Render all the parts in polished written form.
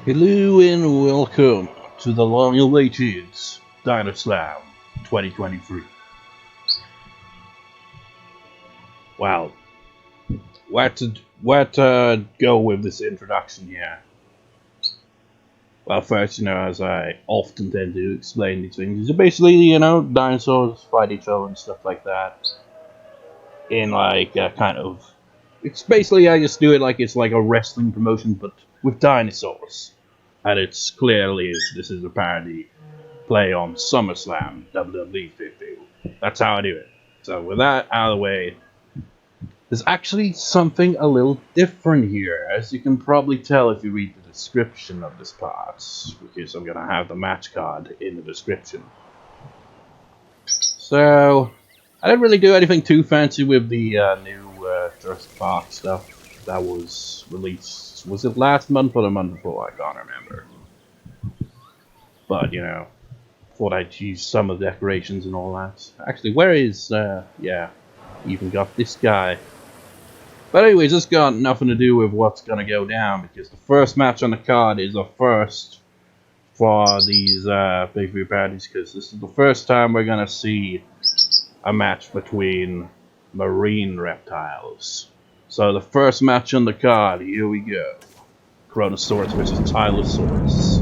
Hello and welcome to the long-awaited Dino Slam 2023. Wow, where to go with this introduction here? Well, first, as I often tend to explain these things, is basically, dinosaurs fight each other and stuff like that. In like a kind of, it's basically I just do it like it's like a wrestling promotion, but with dinosaurs. And it's clearly, this is a parody play on SummerSlam, WWE 50. That's how I do it. So with that out of the way, there's actually something a little different here, as you can probably tell if you read the description of this part, because I'm going to have the match card in the description. So, I didn't really do anything too fancy with the new Jurassic Park stuff that was released. Was it last month or the month before? I can't remember. But, thought I'd use some of the decorations and all that. Actually, where is, yeah, even got this guy. But anyways, this got nothing to do with what's gonna go down, because the first match on the card is a first for these big view parodies, because this is the first time we're gonna see a match between marine reptiles. So the first match on the card, here we go. Kronosaurus vs Tylosaurus.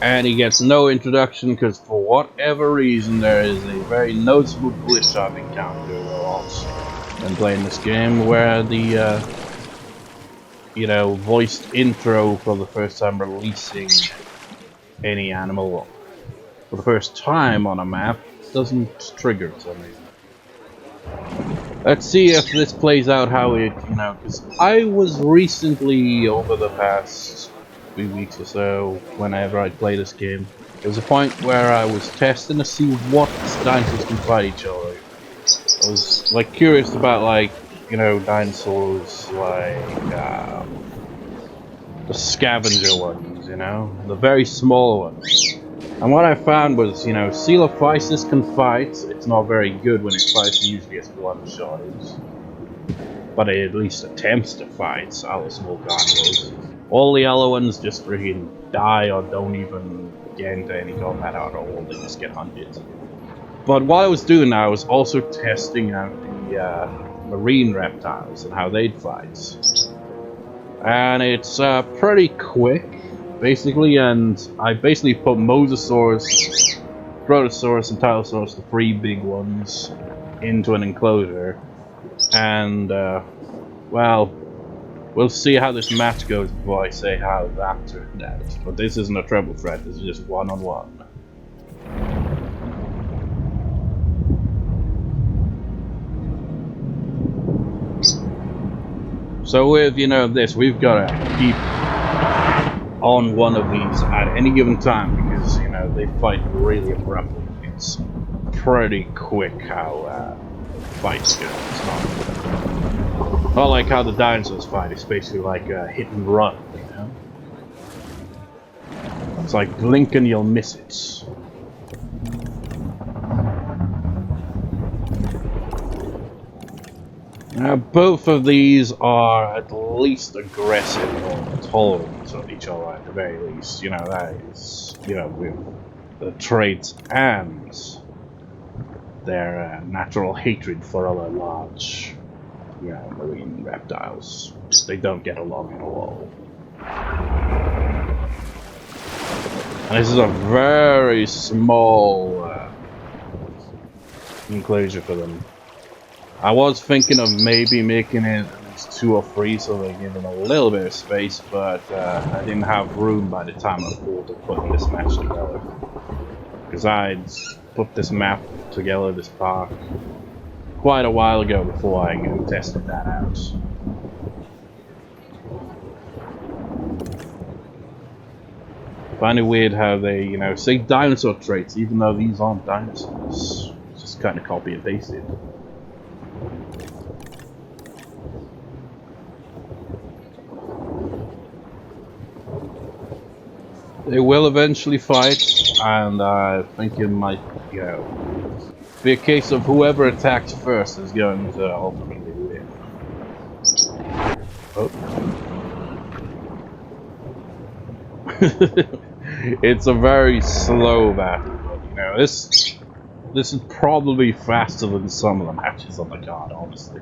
And he gets no introduction because for whatever reason there is a very noticeable glitch I've encountered a lot when playing this game, where the voiced intro for the first time releasing any animal for the first time on a map doesn't trigger for some reason. Let's see if this plays out how it, because I was recently, over the past 3 weeks or so, whenever I play this game, there was a point where I was testing to see what dinosaurs can fight each other. I was like curious about dinosaurs like the scavenger ones, the very small ones. And what I found was, Coelophysis can fight. It's not very good when it fights, usually it's one-shotted. But it at least attempts to fight other small carnivores. All the other ones just freaking die or don't even get into any combat at all, they just get hunted. But while I was doing that, I was also testing out the marine reptiles and how they'd fight. And it's pretty quick, basically, and I basically put Mosasaurus, Kronosaurus, and Tylosaurus, the three big ones, into an enclosure. And, well, we'll see how this match goes before I say how that turned out. But this isn't a triple threat, this is just one-on-one. So with, this, we've got to keep on one of these at any given time, because, they fight really abruptly. It's pretty quick how fights go. It's not like how the dinosaurs fight, it's basically like a hit and run, It's like blink and you'll miss it. Now, both of these are at least aggressive or tolerant of each other at the very least. That is, with the traits and their natural hatred for other large, marine reptiles. They don't get along at all. And this is a very small enclosure for them. I was thinking of maybe making it at least 2 or 3 so they give them a little bit of space, but I didn't have room by the time I thought of putting this match together. Because I'd put this map together, this park, quite a while ago before I tested that out. I find it weird how they, say dinosaur traits even though these aren't dinosaurs. It's just kind of copy and pasted. They will eventually fight, and I think it might, you know, be a case of whoever attacks first is going to ultimately win. Oh. It's a very slow battle, but you know, this is probably faster than some of the matches on the card, honestly.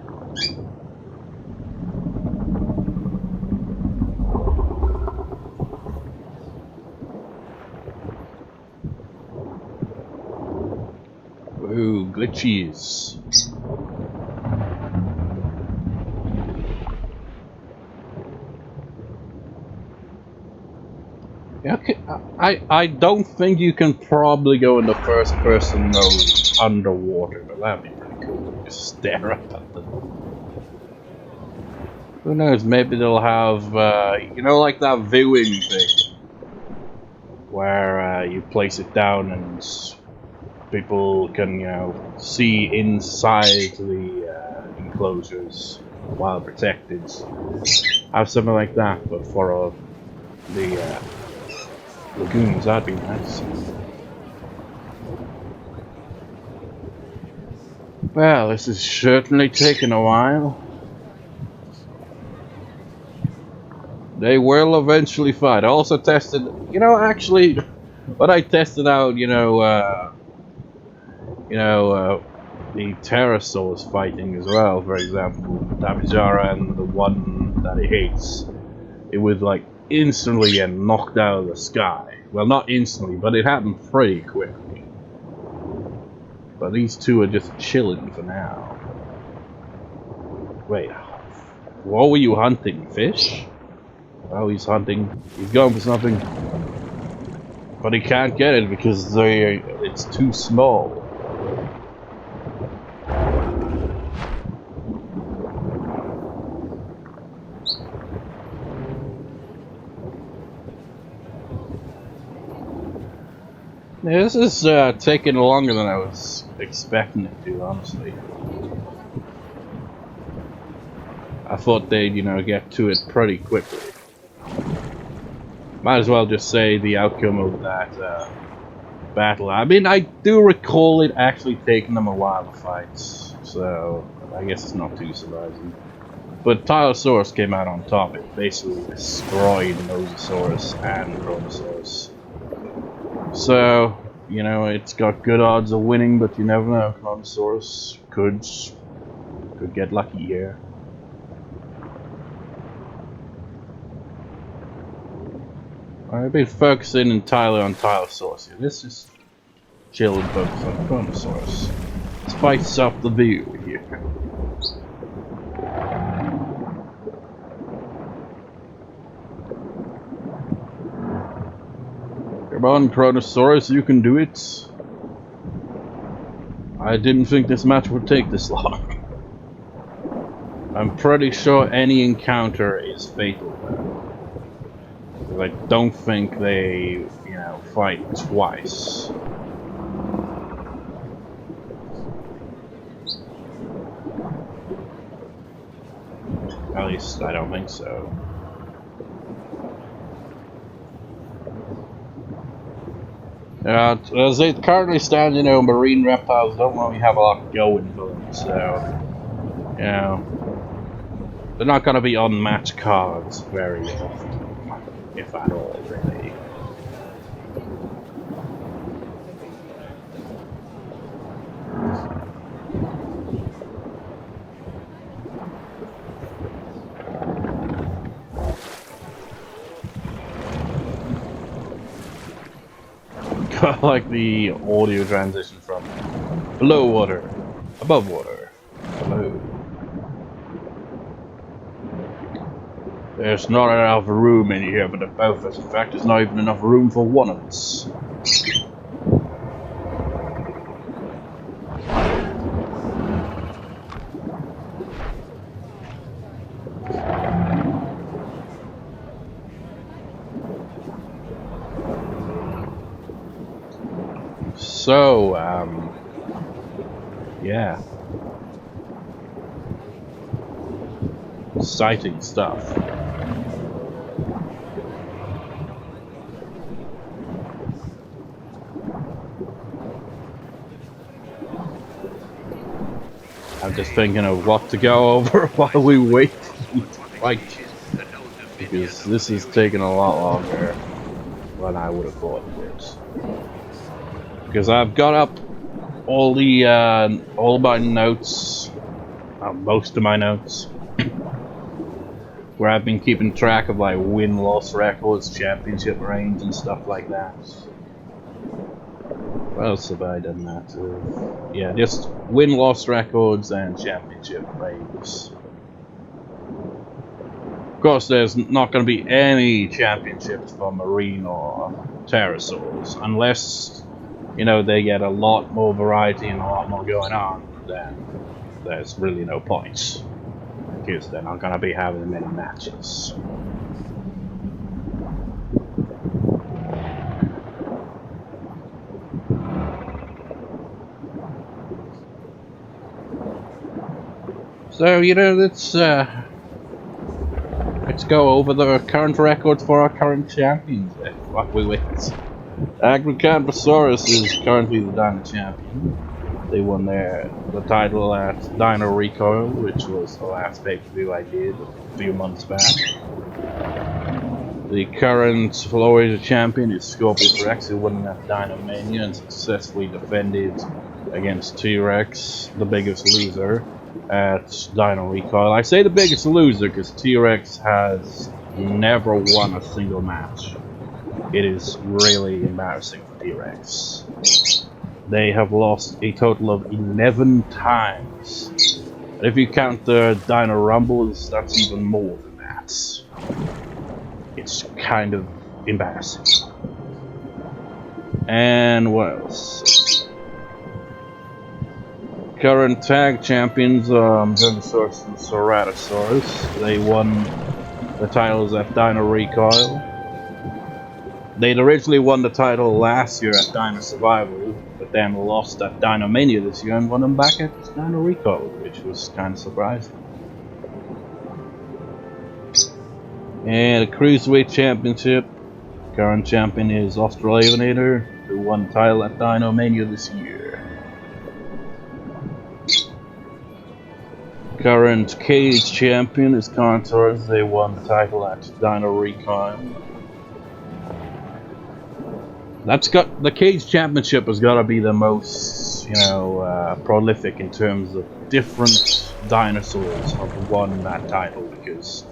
Ooh, glitchies. Okay, I don't think you can probably go in the first person mode underwater, but that'd be pretty cool. Just stare up at them. Who knows, maybe they'll have, you know, like that viewing thing, where you place it down and people can, you know, see inside the enclosures while protected. Have something like that, but for the lagoons, that'd be nice. Well, this is certainly taking a while. They will eventually fight. I also tested, you know, actually, when I tested out, the pterosaurs fighting as well, for example, Dabijara and the one that he hates, it would like instantly get knocked out of the sky. Well, not instantly, but it happened pretty quickly. But these two are just chilling for now. Wait, what were you hunting? Fish? Oh, he's hunting. He's going for something. But he can't get it because it's too small. Yeah, this is taking longer than I was expecting it to, honestly. I thought they'd, you know, get to it pretty quickly. Might as well just say the outcome of that battle. I mean, I do recall it actually taking them a while to fight, so I guess it's not too surprising. But Tylosaurus came out on top. It basically destroyed Mosasaurus and Kronosaurus. So, you know, it's got good odds of winning, but you never know. Kronosaurus could get lucky here. I've been focusing entirely on Tylosaurus here. Let's just chill and focus on Kronosaurus. Spice up the view here. Come on, Kronosaurus, you can do it. I didn't think this match would take this long. I'm pretty sure any encounter is fatal. I don't think they, you know, fight twice. At least I don't think so. As it currently stands, you know, marine reptiles don't really have a lot going for them, so, you know, they're not going to be on match cards very often, if at all, really. I like the audio transition from below water, above water, below. There's not enough room in here for the both of us. In fact, there's not even enough room for one of us. So, yeah. Exciting stuff. I'm just thinking of what to go over while we wait for you to fight. Because this is taking a lot longer than I would have thought it would. Because I've got up all my notes, most of my notes, where I've been keeping track of like win-loss records, championship range, and stuff like that. What else have I done that? Yeah, just win-loss records and championship ranges. Of course, there's not going to be any championships for marine or pterosaurs, unless, you know, they get a lot more variety and a lot more going on. Then there's really no point, because they're not going to be having many matches. So, you know, let's go over the current records for our current champions. What we wait. Kentrosaurus is currently the Dino champion. They won the title at Dino Recoil, which was the last pay-per-view I did a few months back. The current Florida champion is Scorpius Rex, who won at Dino Mania and successfully defended against T-Rex, the biggest loser, at Dino Recoil. I say the biggest loser because T-Rex has never won a single match. It is really embarrassing for T-Rex. They have lost a total of 11 times. And if you count the Dino Rumbles, that's even more than that. It's kind of embarrassing. And what else? Current tag champions are Dinosaurs and Ceratosaurus. They won the titles at Dino Recoil. They'd originally won the title last year at Dino Survival, but then lost at Dino Mania this year and won them back at Dino Recoil, which was kind of surprising. And the Cruiserweight Championship, current champion is Australovenator, who won the title at Dino Mania this year. Current cage champion is Carnotaurus. They won the title at Dino Recoil. That's got the cage championship has got to be the most, you know, prolific in terms of different dinosaurs have won that title, because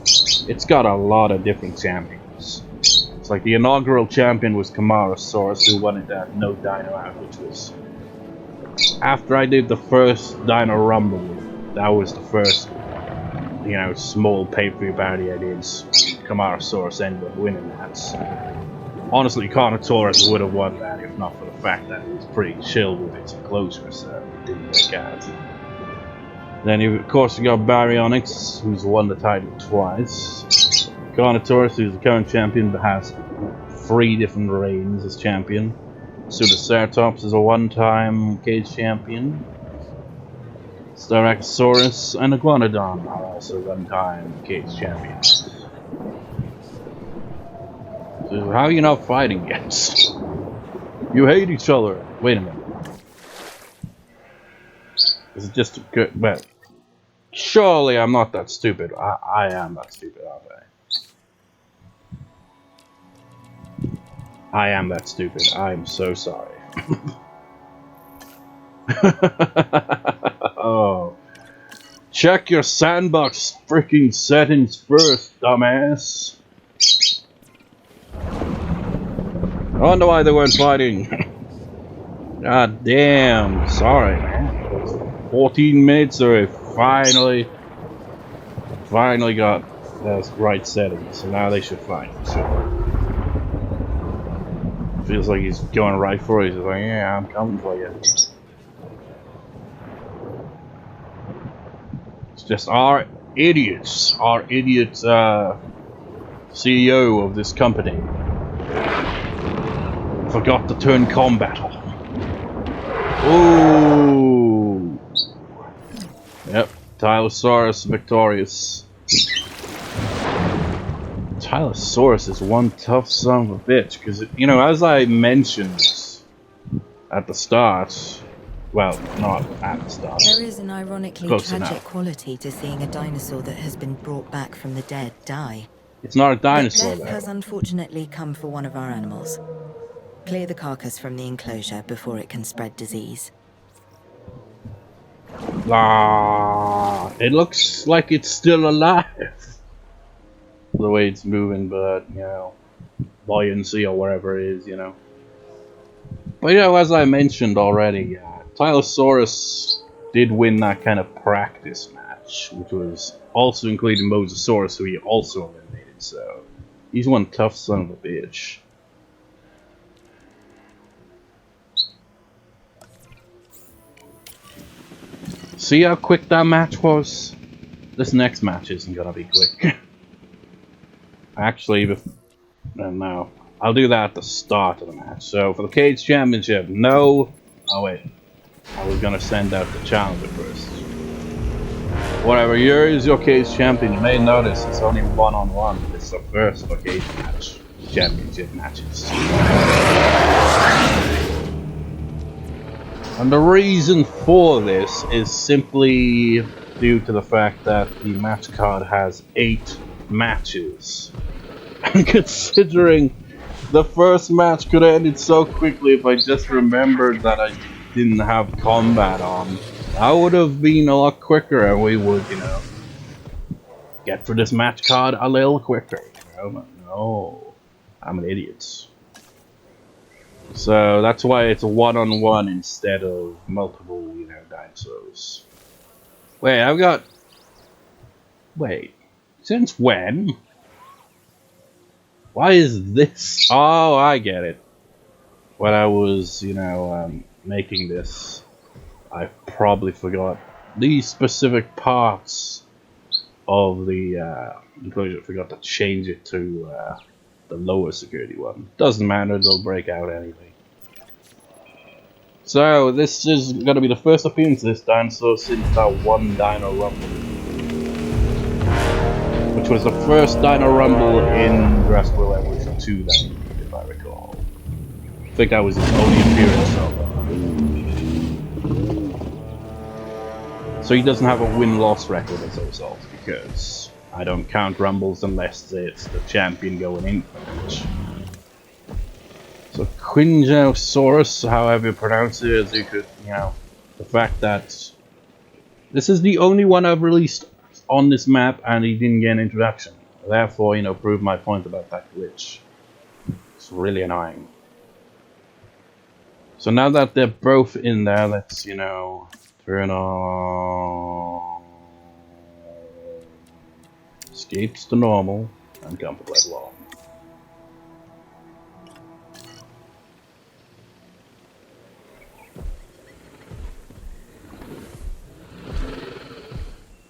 it's got a lot of different champions. It's like the inaugural champion was Kronosaurus, who won it at No Dino Out, which was after I did the first Dino Rumble. That was the first, you know, small pay-per-view parody I did. Kronosaurus ended up winning that. Honestly, Carnotaurus would have won that if not for the fact that it was pretty chill with its enclosure, so it didn't work out. Then, of course, you got Baryonyx, who's won the title twice. Carnotaurus, who's the current champion, but has 3 different reigns as champion. Ceratops is a one-time cage champion. Stegosaurus and Iguanodon are also one-time cage champions. So how are you not fighting yet? You hate each other. Wait a minute. Is it just a good... Well, surely I'm not that stupid. I am that stupid, aren't I? I am that stupid. I am so sorry. Oh. Check your sandbox freaking settings first, dumbass. I wonder why they weren't fighting. God damn. Sorry, man. 14 minutes, so I finally got the right settings. So now they should fight. So feels like he's going right for it. He's like, yeah, I'm coming for you. It's just our idiot CEO of this company forgot to turn combat on. Ooh. Yep, Tylosaurus victorious. Tylosaurus is one tough son of a bitch, because, you know, as I mentioned at the start, Well, not at the start. There is an ironically Close tragic enough. quality to seeing a dinosaur that has been brought back from the dead die. It's not a But dinosaur, death has though. unfortunately come for one of our animals. Clear the carcass from the enclosure before it can spread disease. Ah, it looks like it's still alive. The way it's moving, but, you know, buoyancy or whatever it is, you know. But, you know, as I mentioned already, Tylosaurus did win that kind of practice match, which was also including Mosasaurus, who he also eliminated, so he's one tough son of a bitch. See how quick that match was? This next match isn't gonna be quick. Actually, no. I'll do that at the start of the match. So, for the Cage Championship, no... Oh, wait. I was gonna send out the challenger first. Whatever, here is your Cage Champion. You may notice it's only one-on-one. It's the first for Cage match. Championship matches. And the reason for this is simply due to the fact that the match card has 8 matches. And considering the first match could have ended so quickly if I just remembered that I didn't have combat on, I would have been a lot quicker and we would, you know, get for this match card a little quicker. You know? But no, I'm an idiot. So that's why it's a one-on-one instead of multiple, you know, dinosaurs. Wait, I've got... Wait, since when? Why is this? Oh, I get it. When I was, you know, making this, I probably forgot these specific parts of the enclosure. I forgot to change it to the lower security one. Doesn't matter, they'll break out anyway. So, this is going to be the first appearance of this dinosaur since that one Dino Rumble. Which was the first Dino Rumble in Jurassic World Evolution 2 that he did, if I recall. I think that was his only appearance of. So he doesn't have a win-loss record as a result, because I don't count Rumbles unless it's the champion going in for the match. So Qianzhousaurus, however you pronounce it, as you could, you know, the fact that this is the only one I've released on this map and he didn't get an introduction. Therefore, you know, prove my point about that glitch. It's really annoying. So now that they're both in there, let's, you know, turn on escapes to normal and come to play along.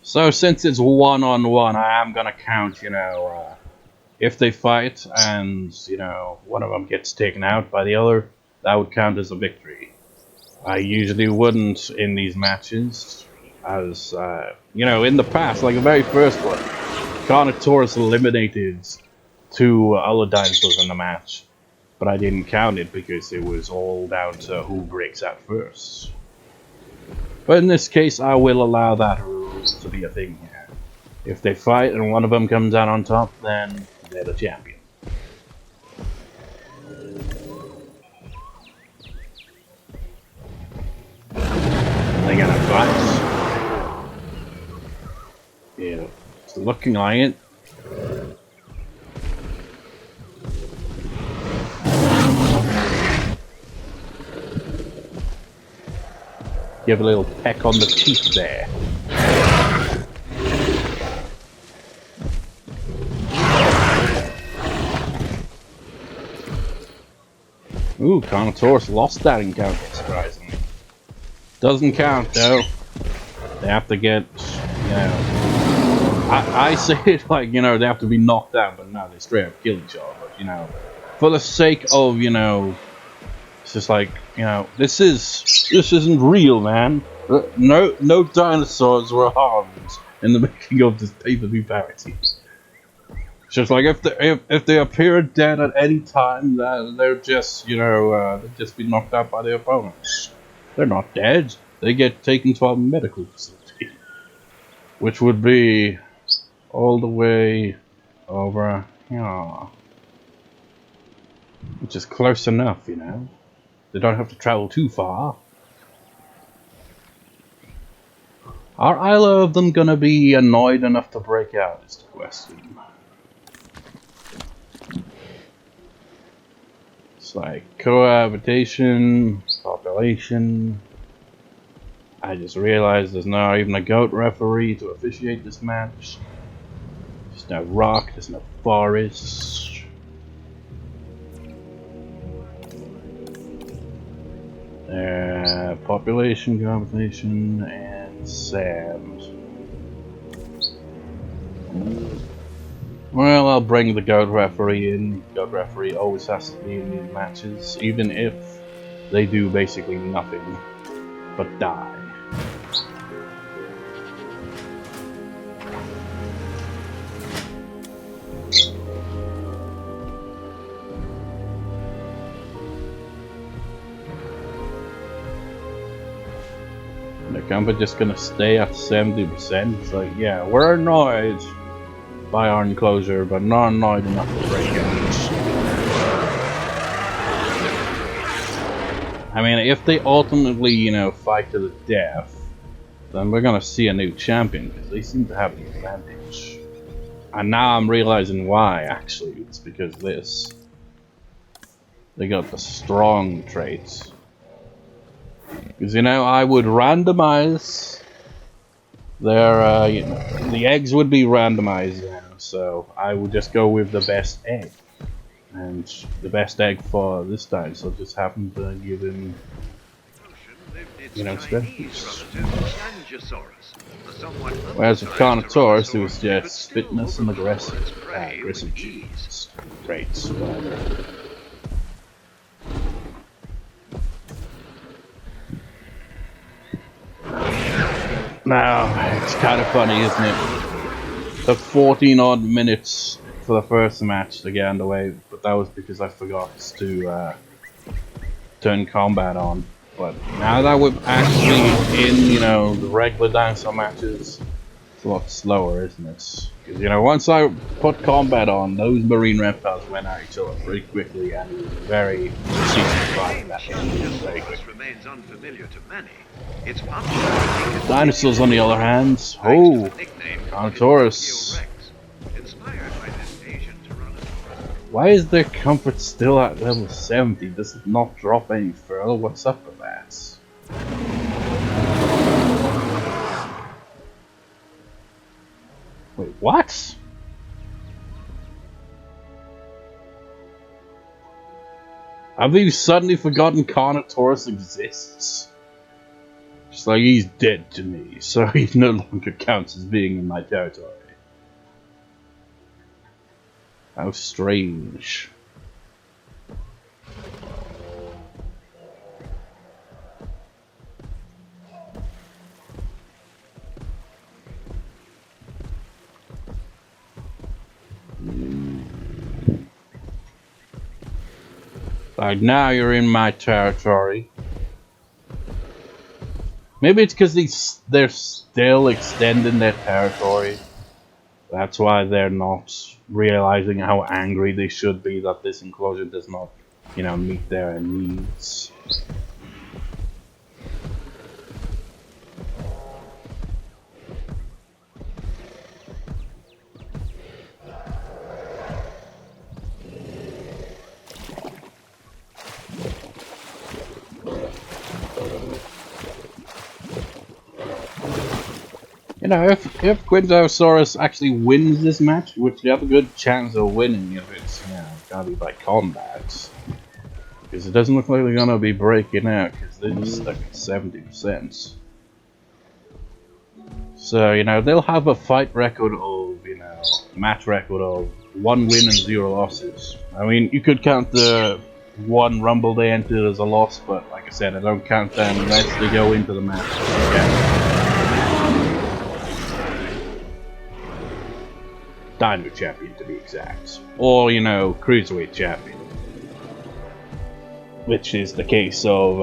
So since it's one-on-one, I am gonna count, you know, if they fight and, you know, one of them gets taken out by the other, that would count as a victory. I usually wouldn't in these matches, as, you know, in the past, like the very first one, Carnotaurus eliminated 2 other dinosaurs in the match, but I didn't count it because it was all down to who breaks out first. But in this case, I will allow that rule to be a thing here. If they fight and one of them comes out on top, then they're the champion. They're gonna fight. Yeah, it's looking like it. Give a little peck on the cheek there. Ooh, Carnotaurus lost that encounter, surprisingly. Doesn't count, though. They have to get, you know... I say it like, you know, they have to be knocked out, but no, they straight up kill each other. But, you know, for the sake of, you know... It's just like, you know, this isn't real, man. No dinosaurs were harmed in the making of this pay-per-view parody. It's just like if they appear dead at any time, they're just, you know, they'll just be knocked out by their opponents. They're not dead. They get taken to a medical facility, which would be all the way over here, which is close enough, you know. They don't have to travel too far. Are either of them gonna be annoyed enough to break out is the question. It's like cohabitation, population. I just realized there's not even a goat referee to officiate this match. There's no rock, there's no forest. Population, cohabitation, and sand. Well, I'll bring the goat referee in. Goat referee always has to be in these matches, even if they do basically nothing but die. The company just gonna stay at 70%. It's like, yeah, we're annoyed by our enclosure, but not annoyed enough to break out. I mean, if they ultimately, you know, fight to the death, then we're gonna see a new champion, because they seem to have the advantage. And now I'm realizing why, actually. It's because this. They got the strong traits. Because, you know, I would randomize their, you know, the eggs would be randomized now, so I would just go with the best egg. And the best egg for this dinosaur just happened to give him, you know, strategies. Whereas with Carnotaurus, it was just fitness and aggressive traits, whatever. Now, it's kind of funny, isn't it? The 14 odd minutes for the first match to get underway, but that was because I forgot to turn combat on. But now that we're actually in, you know, the regular dinosaur matches, it's a lot slower, isn't it? Because, you know, once I put combat on, those marine reptiles went at each other pretty quickly, and it was very easy to fight that very quickly. Dinosaurs, on the other hand, oh, Carnotaurus. Why is their comfort still at level 70? Does it not drop any further? What's up with that? Wait, what? Have you suddenly forgotten Carnotaurus exists? It's like he's dead to me, so he no longer counts as being in my territory. How strange. Like, now you're in my territory. Maybe it's because they're still extending their territory. That's why they're not realizing how angry they should be that this enclosure does not, you know, meet their needs. You know, if Qianzhousaurus actually wins this match, which they have a good chance of winning if it's, you know, gonna be by combat. Because it doesn't look like they're gonna be breaking out, because they're just stuck at 70%. So, you know, they'll have a fight record of, you know, match record of 1 win and 0 losses. I mean, you could count the 1 rumble they entered as a loss, but like I said, I don't count them unless they go into the match. Okay. Dino champion to be exact, or, you know, Cruiserweight champion, which is the case of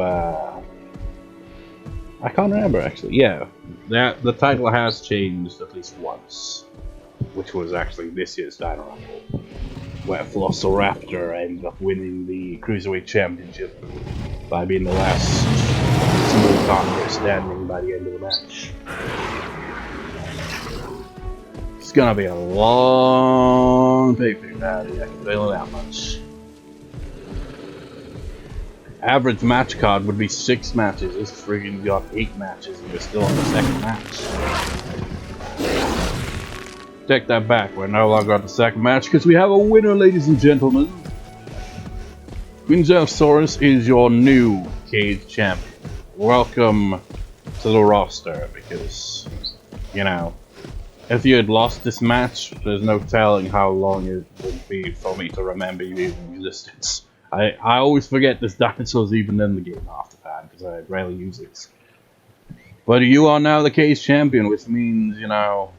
I can't remember actually. Yeah, the title has changed at least once, which was actually this year's Dino Rumble, where Velociraptor ended up winning the Cruiserweight Championship by being the last small conqueror standing by the end of the match. It's gonna be a long pay-per-view, I can feel it that much. Average match card would be 6 matches. This friggin' got 8 matches and we're still on the second match. Take that back, we're no longer on the second match because we have a winner, ladies and gentlemen. Qianzhousaurus is your new cage champion. Welcome to the roster because, you know, if you had lost this match, there's no telling how long it would be for me to remember you even in existence. I always forget this dinosaur's even in the game half the time because I rarely use it. But you are now the cage champion, which means, you know,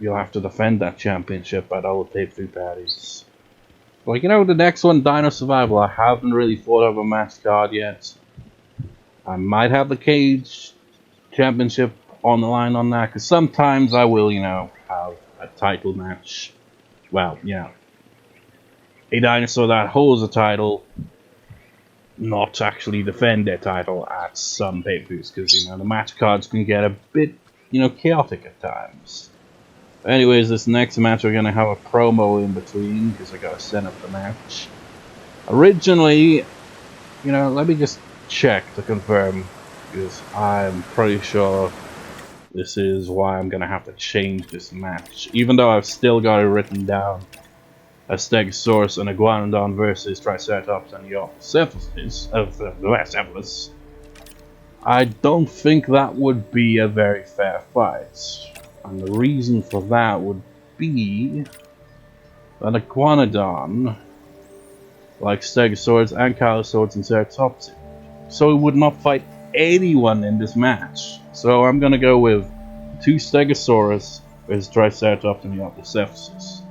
you'll have to defend that championship at all the pay-per-view parties. Like, you know, the next one, Dino Survival, I haven't really thought of a match card yet. I might have the cage championship on the line on that, because sometimes I will, you know, have a title match. Well, you know, a dinosaur that holds a title not actually defend their title at some pay-per-views, because, you know, the match cards can get a bit, you know, chaotic at times. Anyways, this next match we're gonna have a promo in between because I gotta set up the match. Originally, you know, let me just check to confirm because I'm pretty sure this is why I'm gonna have to change this match. Even though I've still got it written down as Stegosaurus and Iguanodon versus Triceratops and Euoplocephalus, I don't think that would be a very fair fight. And the reason for that would be that Iguanodon, like Stegosaurus and Carnotaurus and Ceratops, so it would not fight anyone in this match. So I'm gonna go with 2 Stegosaurus versus Triceratops and Euoplocephalus.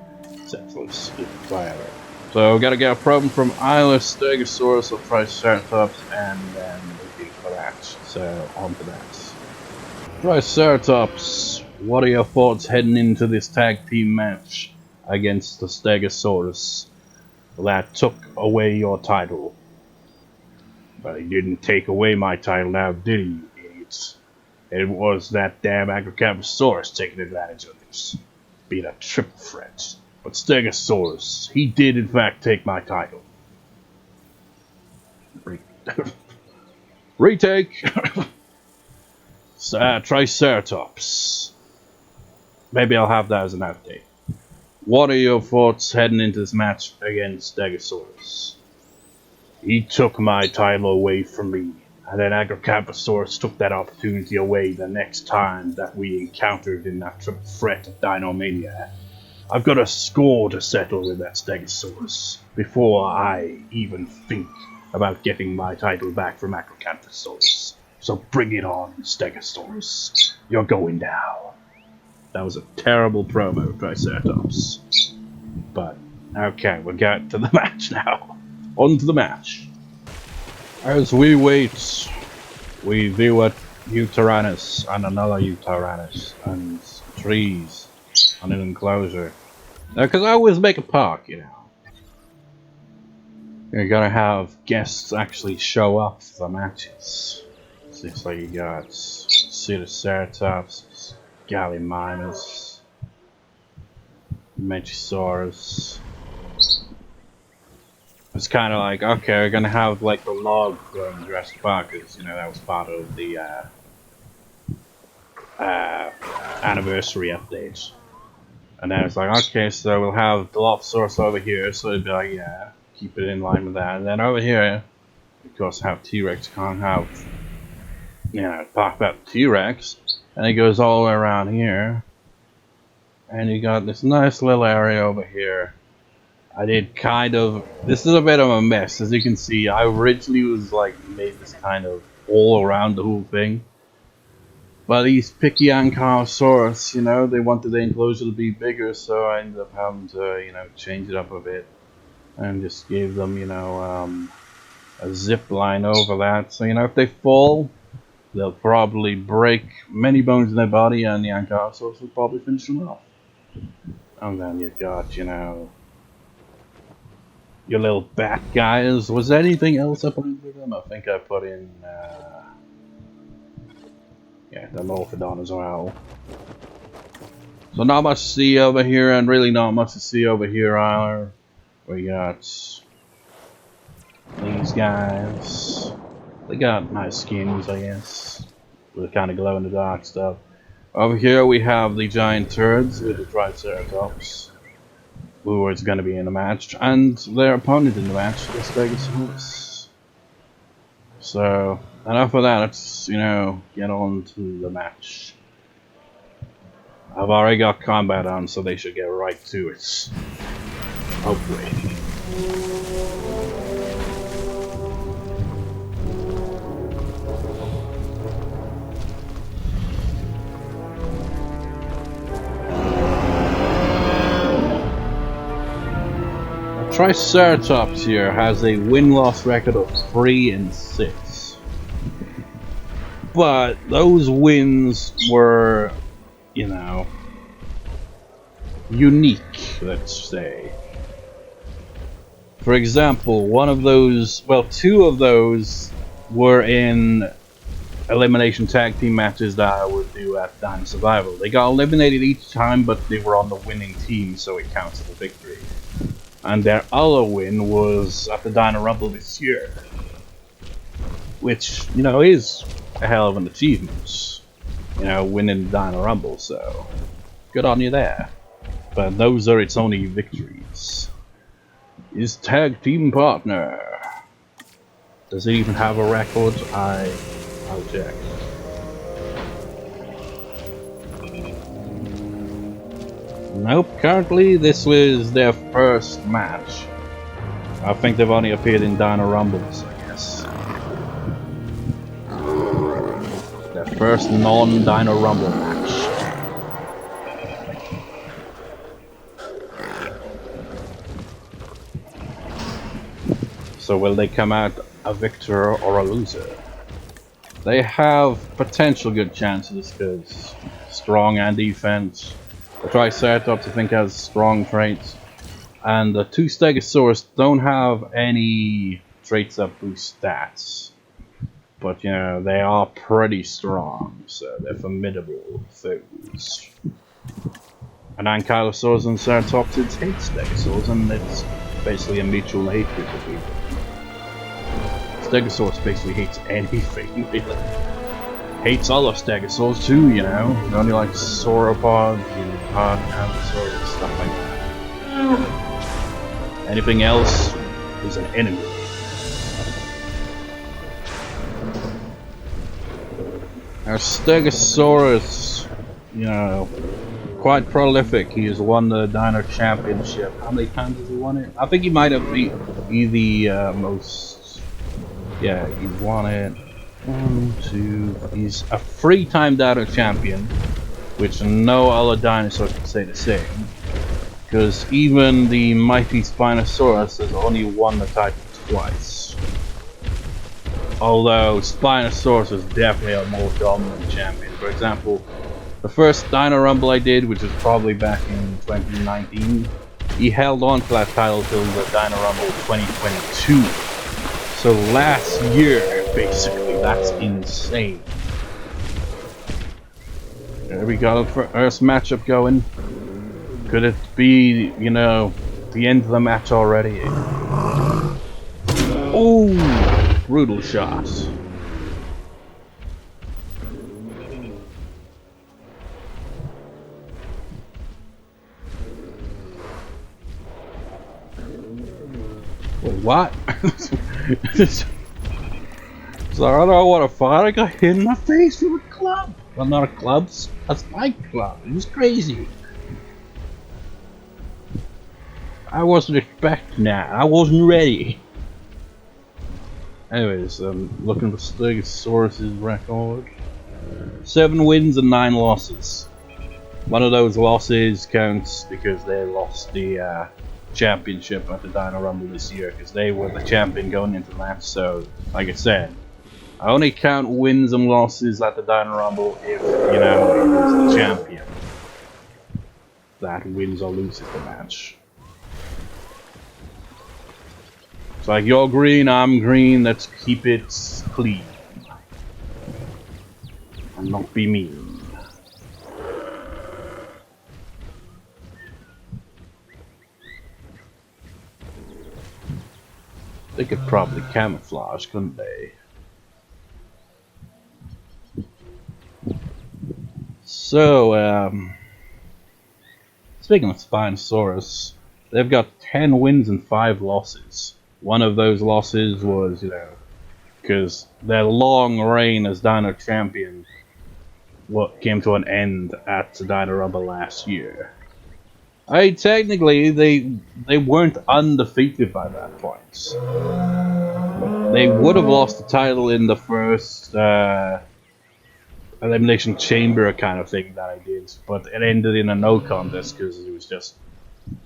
So we gotta get a problem from either Stegosaurus or Triceratops and then repeat the match. So on to that. Triceratops, what are your thoughts heading into this tag team match against the Stegosaurus that took away your title? But he didn't take away my title now, did he, you idiots? It was that damn Acrocaptosaurus taking advantage of this, being a triple threat. But Stegosaurus, he did in fact take my title. Retake! Triceratops. Maybe I'll have that as an update. What are your thoughts heading into this match against Stegosaurus? He took my title away from me, and then Acrocaptosaurus took that opportunity away the next time that we encountered in that triple threat of Dinomania. I've got a score to settle with that Stegosaurus before I even think about getting my title back from Acrocaptosaurus. So bring it on, Stegosaurus. You're going down. That was a terrible promo, Triceratops. But, okay, we'll get to the match now. On to the match. As we wait, we view a Euotyrannus and another Euotyrannus and trees on an enclosure. Because I always make a park, you know. You're gonna have guests actually show up for the matches. Looks like you got Ceratosaurus, Gallimimus, Majungasaurus. It's kind of like, okay, we're gonna have like the log from Jurassic Park, because, you know, that was part of the anniversary update. And then it's like, okay, so we'll have Dilophosaurus over here, so it'd be like, yeah, keep it in line with that. And then over here, of course, have T-Rex, can't have, you know, talk about T-Rex. And it goes all the way around here. And you got this nice little area over here. I did kind of, this is a bit of a mess, as you can see. I originally was like, made this kind of all around the whole thing. But these picky Ankylosaurus, you know, they wanted the enclosure to be bigger, so I ended up having to, you know, change it up a bit. And just gave them, you know, a zip line over that. So, you know, if they fall, they'll probably break many bones in their body, and the Ankylosaurus will probably finish them off. And then you've got, you know, your little bat guys. Was there anything else I put in with them? I think I put in, yeah, the Morphodon as well. So not much to see over here, and really not much to see over here either. We got these guys. They got nice skins, I guess, with kind of glow in the dark stuff. Over here we have the giant turds with the Triceratops, who is going to be in the match, and their opponent in the match, the Stegosaurus. So enough of that. Let's, you know, get on to the match. I've already got combat on, so they should get right to it. Hopefully. Triceratops here has a win-loss record of 3-6. But those wins were, you know, unique, let's say. For example, one of those, well, two of those were in elimination tag team matches that I would do at Dino Survival. They got eliminated each time, but they were on the winning team, so it counts as a victory. And their other win was at the Dino Rumble this year, which, you know, is a hell of an achievement. You know, winning the Dino Rumble, so good on you there. But those are its only victories. His tag team partner. Does it even have a record? I'll check. Nope, currently this was their first match. I think they've only appeared in Dino Rumbles, I guess. Their first non-Dino Rumble match. So will they come out a victor or a loser? They have potential good chances because strong and defense. The Triceratops, I think, has strong traits, and the two Stegosaurus don't have any traits that boost stats, but you know, they are pretty strong, so they're formidable foes. And Ankylosaurus and Ceratops hate Stegosaurus, and it's basically a mutual hatred between them. Stegosaurus basically hates anything, really. Hates other Stegosaurs too, you know. He only likes sauropods and Carnotaurus and stuff like that. Anything else is an enemy. Our Stegosaurus, you know, quite prolific. He has won the Dino Championship. How many times has he won it? I think he might have be the most. Yeah, he won it. 1, 2. He's a 3-time Dino Champion, which no other dinosaur can say the same. Because even the mighty Spinosaurus has only won the title twice. Although Spinosaurus is definitely a more dominant champion. For example, the first Dino Rumble I did, which was probably back in 2019, he held on to that title till the Dino Rumble 2022. So last year, basically. That's insane. There we go, first matchup going. Could it be, you know, the end of the match already? Oh, brutal shot. Wait, what? So I don't know what a fight. I got hit in the face with a club. Well, not a club, a spike club. It was crazy. I wasn't expecting that. I wasn't ready. Anyways, I'm looking for Stegosaurus' record. 7 wins and 9 losses. One of those losses counts because they lost the championship at the Dino Rumble this year, because they were the champion going into the match. So, like I said, I only count wins and losses at the Dino Rumble if, you know, it's the champion that wins or loses the match. It's like, you're green, I'm green, let's keep it clean. And not be mean. They could probably camouflage, couldn't they? So, speaking of Spinosaurus, they've got 10 wins and 5 losses. One of those losses was, you know, because their long reign as Dino Champion came to an end at the Dino Rumble last year. Technically, they weren't undefeated by that point. They would have lost the title in the first Elimination Chamber kind of thing that I did, but it ended in a no contest because it was just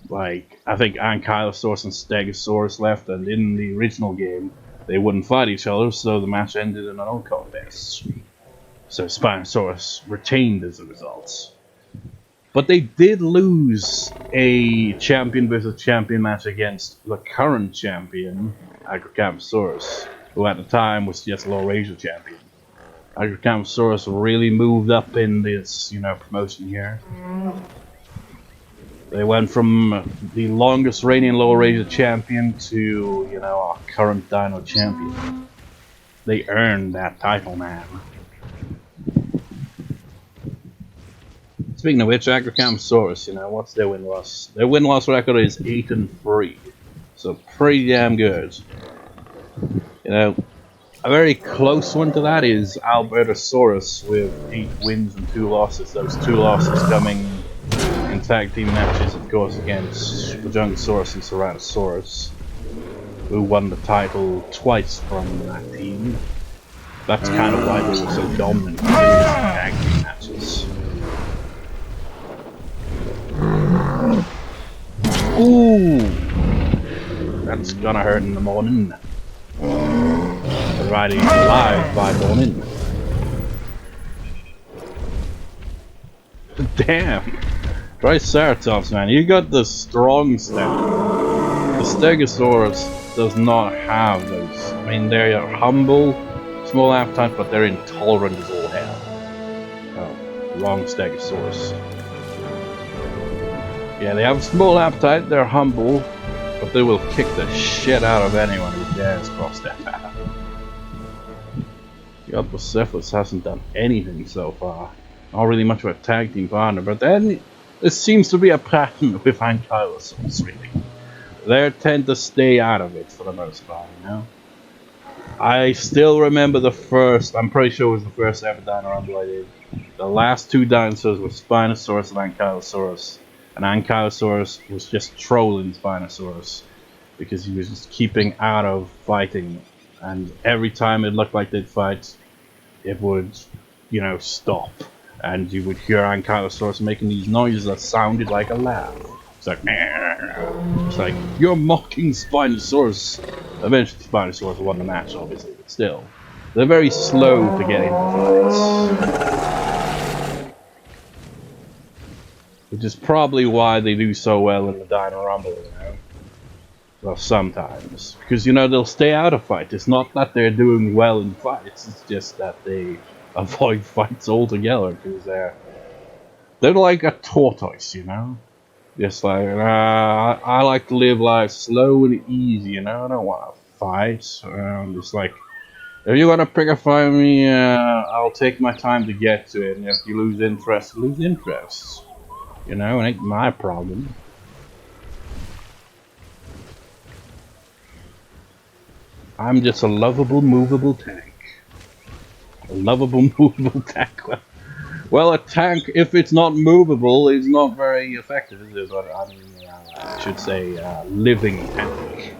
like, I think Ankylosaurus and Stegosaurus left, and in the original game they wouldn't fight each other, so the match ended in a no contest. So Spinosaurus retained as a result. But they did lose a champion versus champion match against the current champion, Acrocanthosaurus, who at the time was just Laurasia champion. Acrocanthosaurus really moved up in this, you know, promotion here. They went from the longest reigning Laurasia champion to, you know, our current Dino champion. They earned that title, man. Speaking of which, Acrocanthosaurus, you know, what's their win-loss? Their win-loss record is 8-3, so pretty damn good. You know, a very close one to that is Albertosaurus with 8 wins and 2 losses. Those 2 losses coming in tag team matches, of course, against Majungasaurus and Ceratosaurus, who won the title twice from that team. That's kind of why they were so dominant in these tag team matches. Ooh, that's gonna hurt in the morning. Riding live by morning. Damn, Triceratops, man, you got the strong stuff. The Stegosaurus does not have those. I mean, they're humble, small appetite, but they're intolerant as all hell. Oh, wrong Stegosaurus. Yeah, they have a small appetite, they're humble, but they will kick the shit out of anyone who dares cross their path. Euoplocephalus hasn't done anything so far. Not really much of a tag team partner, but then there seems to be a pattern with Ankylosaurus, really. They tend to stay out of it for the most part, you know? I still remember the first, I'm pretty sure it was the first ever Dino Rumble I did. The last 2 dinosaurs were Spinosaurus and Ankylosaurus. And Ankylosaurus was just trolling Spinosaurus because he was just keeping out of fighting, and every time it looked like they'd fight, it would, you know, stop, and you would hear Ankylosaurus making these noises that sounded like a laugh. It's like, you're mocking Spinosaurus. Eventually Spinosaurus won the match, obviously, but still, they're very slow to get into fights. Which is probably why they do so well in the Dino Rumble, you know? Well, sometimes. Because, you know, they'll stay out of fights. It's not that they're doing well in fights, it's just that they avoid fights altogether, because they're like a tortoise, you know? Just like, I like to live life slow and easy, you know? I don't want to fight. Just like, if you want to pick a fight with me, I'll take my time to get to it, and if you lose interest, lose interest. You know, it ain't my problem. I'm just a lovable, movable tank. A lovable, movable tank. Well, a tank, if it's not movable, is not very effective, is it? But, I mean, I should say, living tank.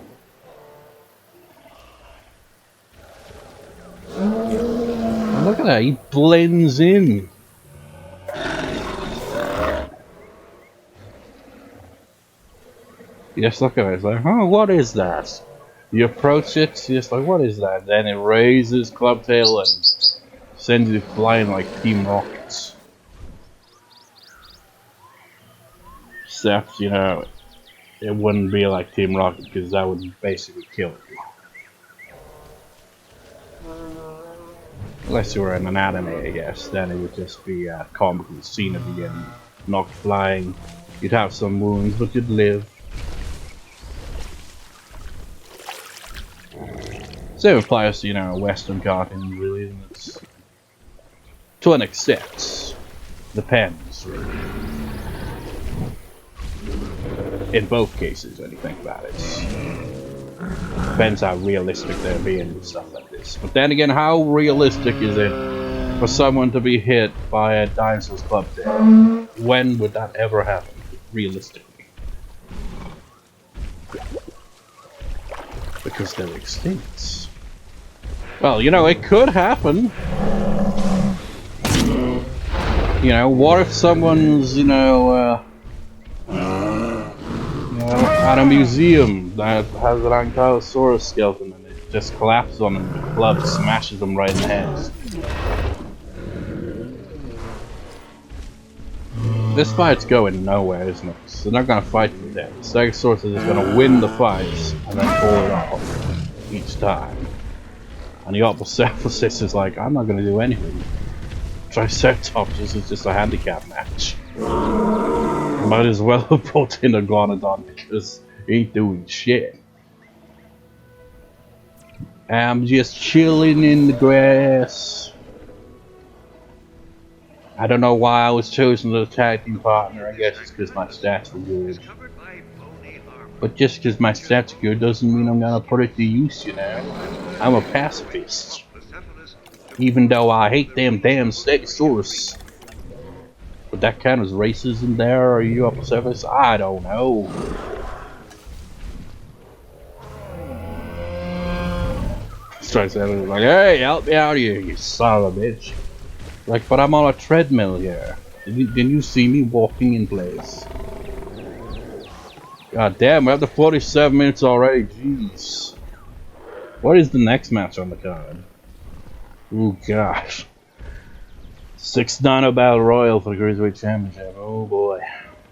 Look at that, he blends in. Just look at it, it's like, oh, what is that? You approach it, you're just like, what is that? Then it raises club tail and sends you flying like Team Rockets. Except, you know, it wouldn't be like Team Rocket because that would basically kill you. Unless you were in an anime, I guess, then it would just be a comical scene at the end. Knocked flying, you'd have some wounds, but you'd live. Same applies to, you know, Western cartoons, really. It's, to an extent. Depends, really. In both cases, when you think about it. Depends how realistic they're being and stuff like this. But then again, how realistic is it for someone to be hit by a dinosaur's club tail? When would that ever happen, realistically? Because they're extinct. Well, you know, it could happen. You know, what if someone's, at a museum that has an Ankylosaurus skeleton and it just collapses on them and the club smashes them right in the head. This fight's going nowhere, isn't it? They're not going to fight to the death. The Stegosaurus is just going to win the fights and then pull it off each time. And the Euoplocephalus is like, I'm not going to do anything. Triceratops is just a handicap match. Might as well have brought in a Iguanodon because he ain't doing shit. I'm just chilling in the grass. I don't know why I was chosen as a tag team partner. I guess it's because my stats were good. But just because my stats are good doesn't mean I'm gonna put it to use, you know. I'm a pacifist. Even though I hate them damn Stegosaurus. Would that count as racism there, or Euoplocephalus? I don't know. Triceratops like, hey, help me out here, you son of a bitch. Like, but I'm on a treadmill here. Didn't you see me walking in place? God damn, we're up to 47 minutes already, jeez. What is the next match on the card? Oh gosh. 6 Dino Battle Royal for the Cruiserweight Championship. Oh boy.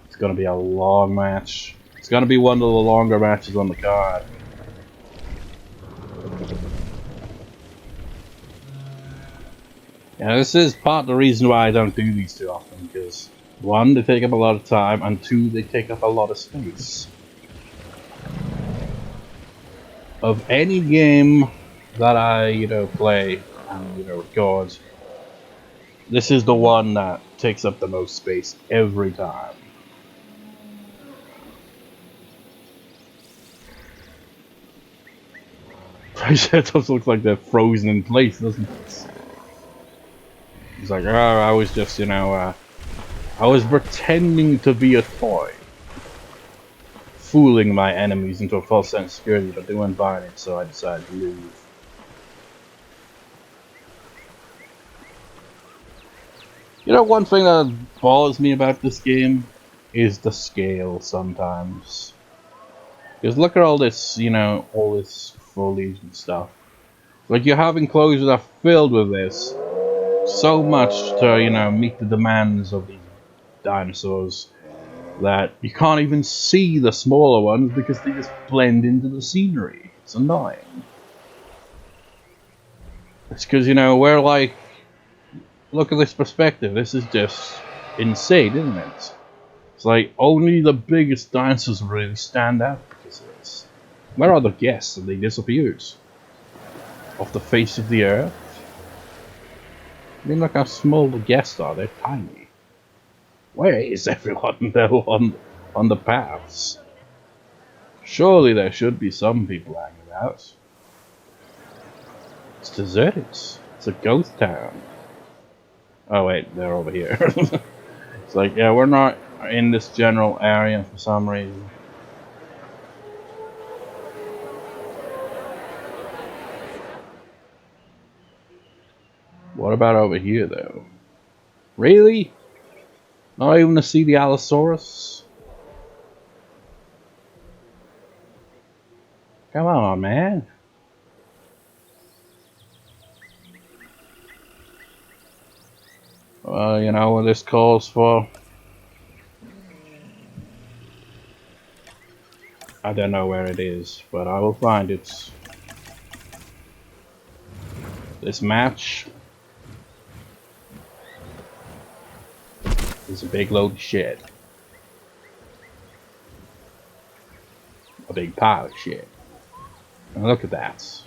It's gonna be a long match. It's gonna be one of the longer matches on the card. Yeah, this is part of the reason why I don't do these too often, because 1, they take up a lot of time, and 2, they take up a lot of space. Of any game that I, play and, record, this is the one that takes up the most space every time. Triceratops looks like they're frozen in place, doesn't it? He's like, oh, I was just, I was pretending to be a toy. Fooling my enemies into a false sense of security, but they weren't buying it, so I decided to leave. You know, one thing that bothers me about this game is the scale sometimes. Because look at all this, all this foliage and stuff. Like, you have enclosures that are filled with this. So much to, meet the demands of these dinosaurs that you can't even see the smaller ones because they just blend into the scenery. It's annoying. It's because, we're like, look at this perspective. This is just insane, isn't it? It's like only the biggest dinosaurs really stand out because of this. Where are the guests? And they disappeared off the face of the earth. I mean, look how small the guests are. They're tiny. Where is everyone though on the paths? Surely there should be some people hanging out. It's deserted. It's a ghost town. Oh wait, they're over here. It's like, yeah, we're not in this general area for some reason. What about over here though? Really? Not even to see the Allosaurus? Come on, man. Well, you know what this calls for? I don't know where it is, but I will find it. This match is a big load of shit. A big pile of shit. And look at that.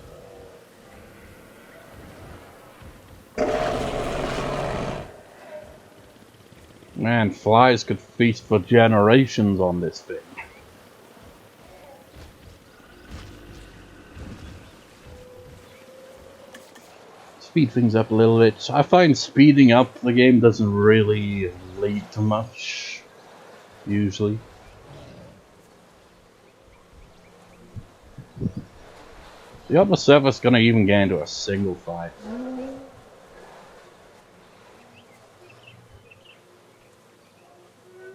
Man, flies could feast for generations on this thing. Speed things up a little bit. I find speeding up the game doesn't really lead to much, usually. The Euoplocephalus is gonna even get into a single fight.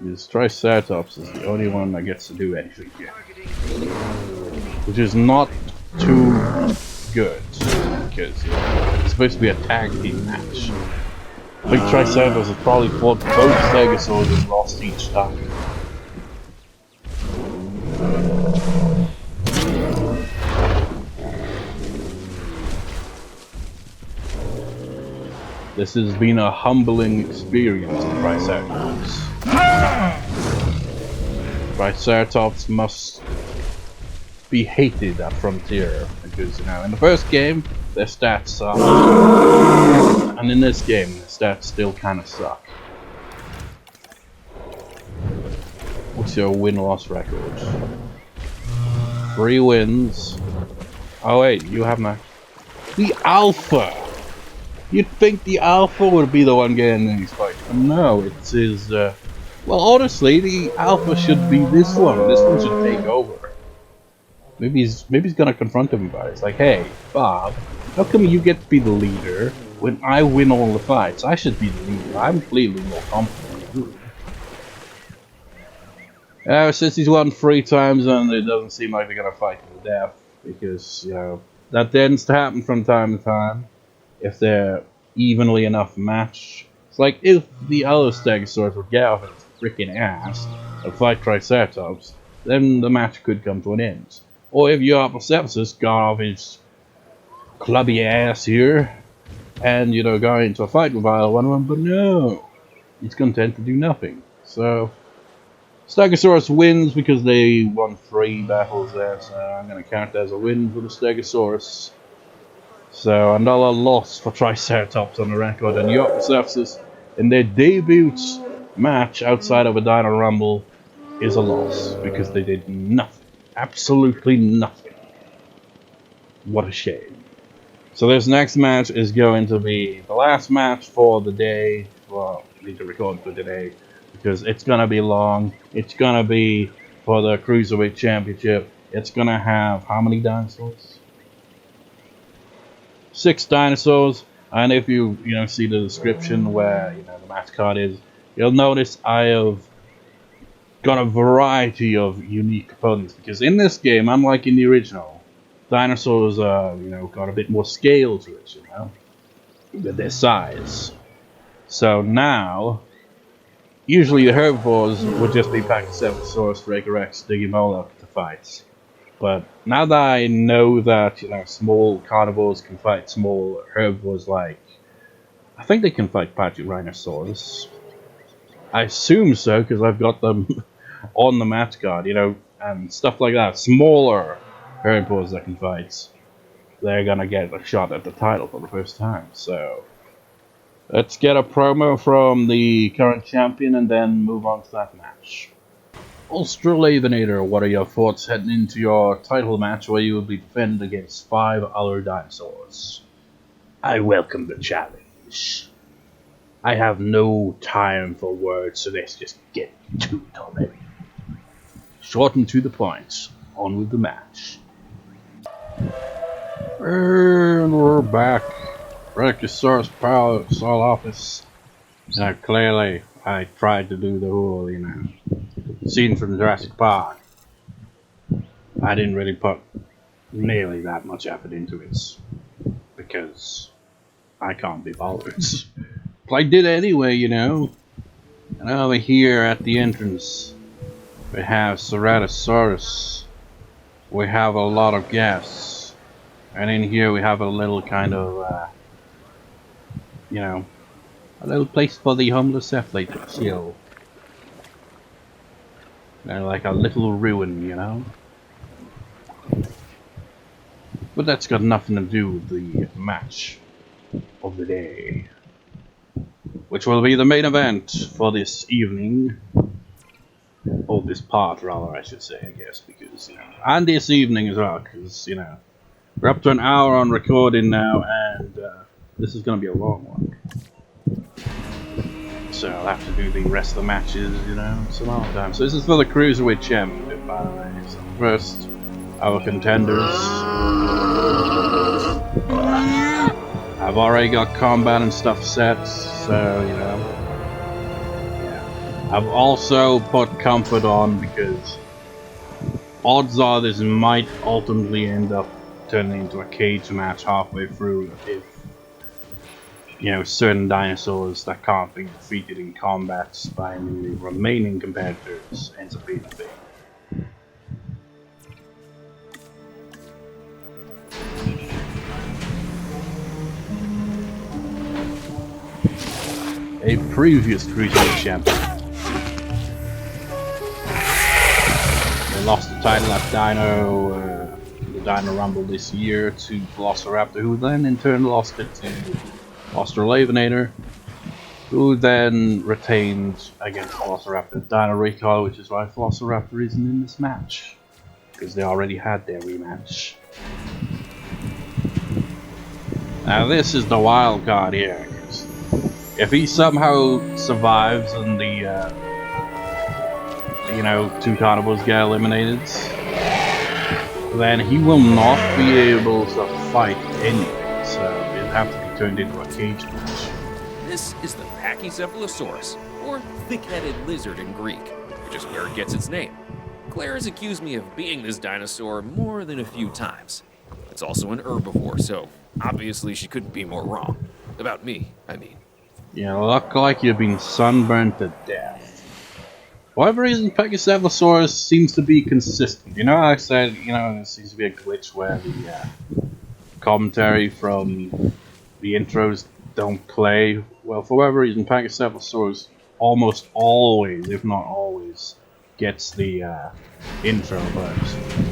Because Triceratops is the only one that gets to do anything here. Which is not too good, because it's supposed to be a tag team match. I think Triceratops has probably fought both Stegosaurus and lost each time. This has been a humbling experience for Triceratops. Triceratops must be hated at Frontier because, you know, in the first game their stats suck, and in this game their stats still kind of suck. What's your win-loss record? 3 wins. Oh wait, you have my... The Alpha! You'd think the Alpha would be the one getting in these fights, but no, it's his, well, honestly, the Alpha should be this one. This one should take over. Maybe he's gonna confront him about it. It's like, hey, Bob, how come you get to be the leader when I win all the fights? I should be the leader. I'm clearly more competent than you. Since he's won 3 times, and it doesn't seem like they're gonna fight to the death, because, you know, that tends to happen from time to time. If they're evenly enough matched. It's like if the other Stegosaurus would get off its freaking ass and fight Triceratops, then the match could come to an end. Or if Euoplocephalus got off his clubby ass here and, you know, got into a fight with either one of them, but no, he's content to do nothing. So Stegosaurus wins because they won 3 battles there, so I'm going to count that as a win for the Stegosaurus. So another loss for Triceratops on the record, and Euoplocephalus in their debut match outside of a Dino Rumble is a loss because they did nothing, absolutely nothing. What a shame. So this next match is going to be the last match for the day. Well, I need to record for today because it's gonna be long. It's gonna be for the Cruiserweight Championship. It's gonna have how many dinosaurs? 6 dinosaurs, and if you see the description where the match card is, you'll notice I have got a variety of unique opponents, because in this game, unlike in the original, dinosaurs got a bit more scale to it, with their size. So now, usually the herbivores would just be Pachycephalosaurus, Herrerasaurus, Digimola to fight. But now that I know that small carnivores can fight small herbivores, like I think they can fight Pachyrhinosaurus. I assume so because I've got them on the match card, and stuff like that. Smaller herbivores that can fight, they're gonna get a shot at the title for the first time. So let's get a promo from the current champion and then move on to that match. Australovenator, what are your thoughts heading into your title match where you will be defended against 5 other dinosaurs? I welcome the challenge. I have no time for words, so let's just get to it already. Short and to the point. On with the match. And we're back. Brachiosaurus Power's all office. Clearly, I tried to do the whole, scene from Jurassic Park. I didn't really put nearly that much effort into it because I can't be bothered. But I did anyway, you know. And over here at the entrance, we have Ceratosaurus. We have a lot of guests, and in here we have a little kind of, you know, a little place for the homeless athlete to chill. They're like a little ruin, you know. But that's got nothing to do with the match of the day, which will be the main event for this evening. Or this part, rather, I should say, I guess, because, you know, and this evening as well, because, you know, we're up to an hour on recording now, and this is going to be a long one. So I'll have to do the rest of the matches, you know, some other time. So this is for the Cruiserweight Championship, by the way. So first, our contenders. I've already got combat and stuff set, so, you know. Yeah. I've also put comfort on because odds are this might ultimately end up turning into a cage match halfway through if, you know, certain dinosaurs that can't be defeated in combat by any of the remaining competitors ends up being a thing. A previous Cruiserweight champion. They lost the title at Dino, the Dino Rumble this year to Velociraptor, who then in turn lost it to Australovenator, who then retained against Velociraptor Dino Recall, which is why Velociraptor isn't in this match, because they already had their rematch. Now this is the wild card here. If he somehow survives and the, you know, two carnivores get eliminated, then he will not be able to fight anything, so it'll have to be turned into a cage match. This is the Pachycephalosaurus, or thick-headed lizard in Greek, which is where it gets its name. Claire has accused me of being this dinosaur more than a few times. It's also an herbivore, so obviously she couldn't be more wrong. About me, I mean. You look like you've been sunburned to death. For whatever reason, Pachycephalosaurus seems to be consistent. You know, I said, you know, there seems to be a glitch where the commentary from the intros don't play. Well, for whatever reason, Pachycephalosaurus almost always, if not always, gets the intro, but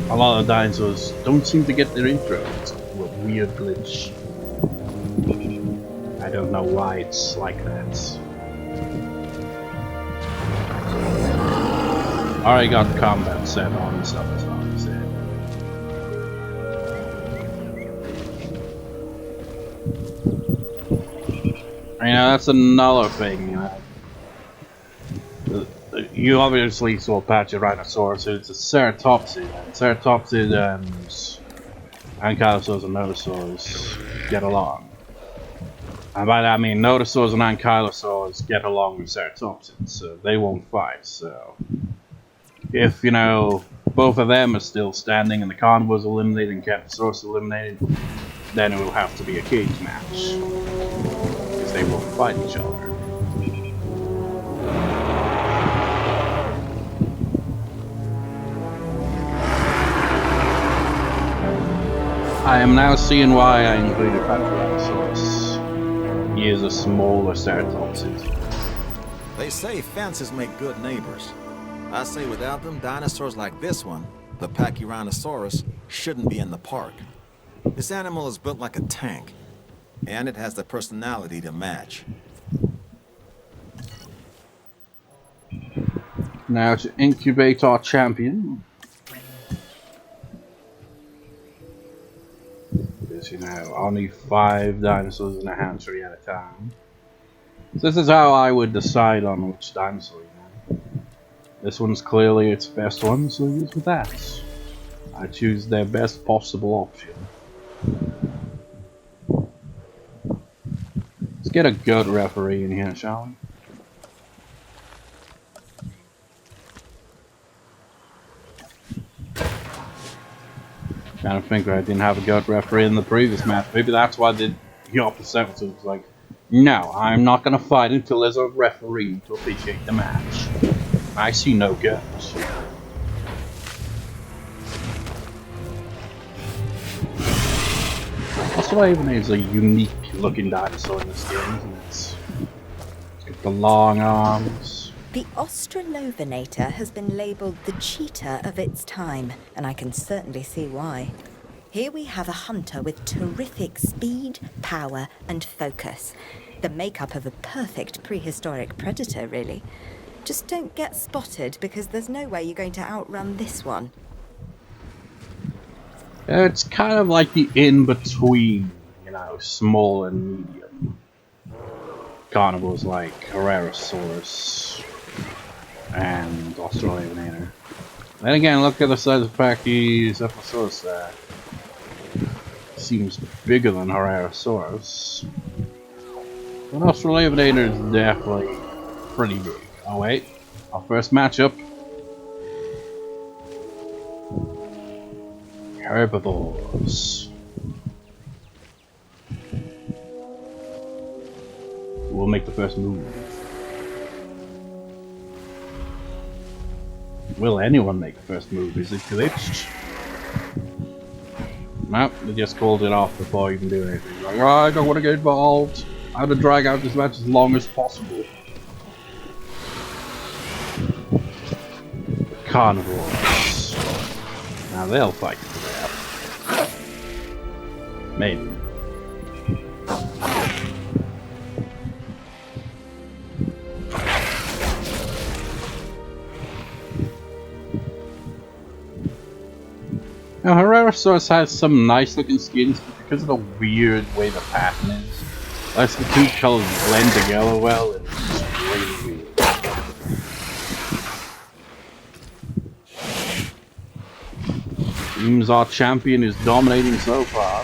a lot of dinosaurs don't seem to get their intro. It's a weird glitch. I don't know why it's like that. Already got combat set on and stuff as well, I said. You know, that's another thing, you know. You obviously saw Pachyrhinosaurus, it's a Ceratopsid. Ceratopsid and Ankylosaurus and Notosaurus get along. And by that I mean Notosaurs and Ankylosaurs get along with Ceratopsids, so they won't fight, so... If, you know, both of them are still standing and the carnivores eliminated and Kentrosaurus eliminated, then it will have to be a cage match. Because they won't fight each other. I am now seeing why I included Pachyrhinosaurus. He is a smaller Ceratopsid. They say fences make good neighbors. I say without them, dinosaurs like this one, the Pachyrhinosaurus, shouldn't be in the park. This animal is built like a tank, and it has the personality to match. Now to incubate our champion. Because, you know, only 5 dinosaurs in a hatchery at a time. So this is how I would decide on which dinosaur, you know. This one's clearly its best one, so use with that. I choose their best possible option. Let's get a good referee in here, shall we? I don't think I didn't have a goat referee in the previous match. Maybe that's why the Euoplocephalus was like, no, I'm not gonna fight until there's a referee to officiate the match. I see no goats. Australovenator is a unique looking dinosaur in this game, isn't it? It's got the long arms. The Australovenator has been labelled the cheetah of its time, and I can certainly see why. Here we have a hunter with terrific speed, power, and focus. The makeup of a perfect prehistoric predator, really. Just don't get spotted, because there's no way you're going to outrun this one. It's kind of like the in-between, you know, small and medium. Carnivores like Herrerasaurus and Australovenator. Then again, look at the size of Pachycephalosaurus there. Seems bigger than Herrerasaurus. But Australovenator is definitely pretty big. Oh wait, our first matchup. Herbivores. We'll make the first move. Will anyone make the first move? Is it glitched? Nope, they just called it off before you can do anything. Like, oh, I don't want to get involved. I have to drag out this match as long as possible. Carnivores. Now they'll fight for that. Maybe. Now Herrerasaurus has some nice looking skins, but because of the weird way the pattern is, unless the two colors blend together well, it's really weird. Seems our champion is dominating so far.